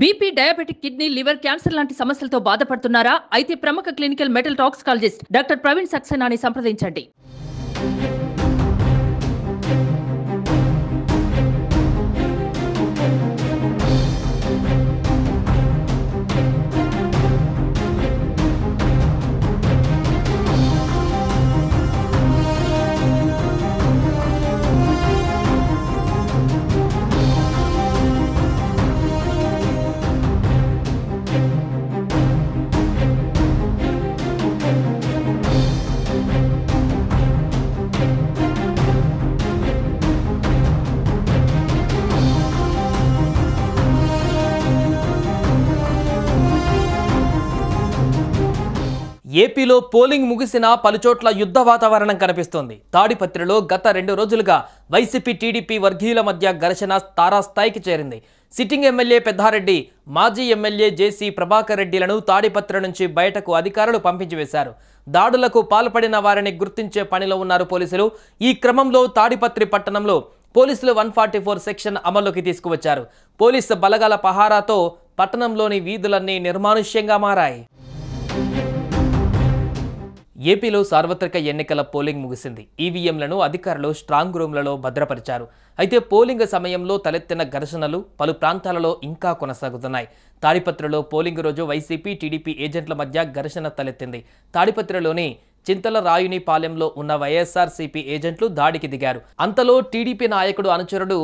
BP, diabetic, kidney, liver, cancer లాంటి సమస్యలతో బాధపడుతున్నారా? అయితే ప్రముఖ clinical metal toxicologist doctor Praveen సక్సేనాని సంప్రదించండి. ఏపీలో పోలింగ్ ముగిసిన పలుచోట్ల యుద్ధ వాతావరణం కనిపిస్తోంది. తాడిపత్రిలో గత 2 రోజులుగా వైసీపీ టీడీపీ వర్గీయుల మధ్య ఘర్షణ తారాస్థాయికి చేరింది. సిట్టింగ్ ఎమ్మెల్యే పెద్దారెడ్డి, మాజీ ఎమ్మెల్యే జేసీ ప్రభాకర్ రెడ్డిలను తాడిపత్రి నుంచి బయటకు అధికారులు పంపించివేశారు. దాడులకు పాల్పడిన వారిని గుర్తించే పనిలో ఉన్నారు పోలీసులు. ఈ క్రమంలో తాడిపత్రి పట్టణంలో పోలీసులు 144 సెక్షన్ అమల్లోకి తీసుకువచ్చారు. పోలీసు బలగాల పహారాతో పట్టణంలోని వీధులన్నీ నిర్మానుష్యంగా మారాయి. ఏపీలో సార్వత్రిక ఎన్నికల పోలింగ్ ముగిసింది. ఈవీఎంలను అధికారులు స్ట్రాంగ్ రూమ్లలో భద్రపరిచారు. అయితే పోలింగ్ సమయంలో తలెత్తిన ఘర్షణలు పలు ప్రాంతాలలో ఇంకా కొనసాగుతున్నాయి. తాడిపత్రిలో పోలింగ్ రోజు వైసీపీ టీడీపీ ఏజెంట్ల మధ్య ఘర్షణ తలెత్తింది. తాడిపత్రిలోని చింతల రాయునిపాలెంలో ఉన్న వైఎస్ఆర్సీపీ ఏజెంట్లు దాడికి దిగారు. అంతలో టీడీపీ నాయకుడు అనుచరుడు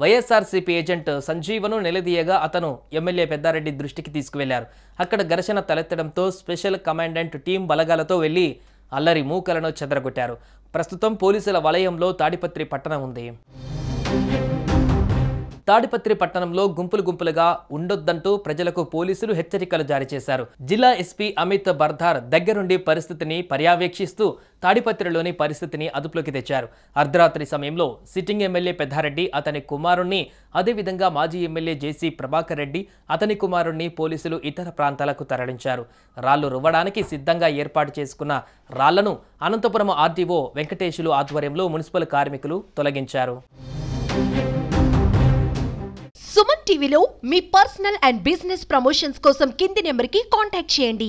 వైఎస్ఆర్సీపీ ఏజెంట్ సంజీవను నిలదీయగా అతను ఎమ్మెల్యే పెద్దారెడ్డి దృష్టికి తీసుకువెళ్లారు. అక్కడ ఘర్షణ తలెత్తడంతో స్పెషల్ కమాండెంట్ టీం బలగాలతో వెళ్లి అల్లరి మూకలను చెదరగొట్టారు. ప్రస్తుతం పోలీసుల వలయంలో తాడిపత్రి పట్టణం ఉంది. తాడిపత్రి పట్టణంలో గుంపులుగా ఉండొద్దంటూ ప్రజలకు పోలీసులు హెచ్చరికలు జారీ చేశారు. జిల్లా ఎస్పీ అమిత్ బర్ధార్ దగ్గరుండి పరిస్థితిని పర్యవేక్షిస్తూ తాడిపత్రిలోని పరిస్థితిని అదుపులోకి తెచ్చారు. అర్ధరాత్రి సమయంలో సిట్టింగ్ ఎమ్మెల్యే పెద్దారెడ్డి, అతని కుమారుణ్ణి, అదేవిధంగా మాజీ ఎమ్మెల్యే జేసీ ప్రభాకర్ రెడ్డి, అతని కుమారుణ్ణి పోలీసులు ఇతర ప్రాంతాలకు తరలించారు. రాళ్లు రువ్వడానికి సిద్ధంగా ఏర్పాటు చేసుకున్న రాళ్లను అనంతపురం ఆర్డీఓ వెంకటేశులు ఆధ్వర్యంలో మున్సిపల్ కార్మికులు తొలగించారు. సుమన్ టీవీలో మీ పర్సనల్ అండ్ బిజినెస్ ప్రమోషన్స్ కోసం కింది నెంబర్కి కాంటాక్ట్ చేయండి.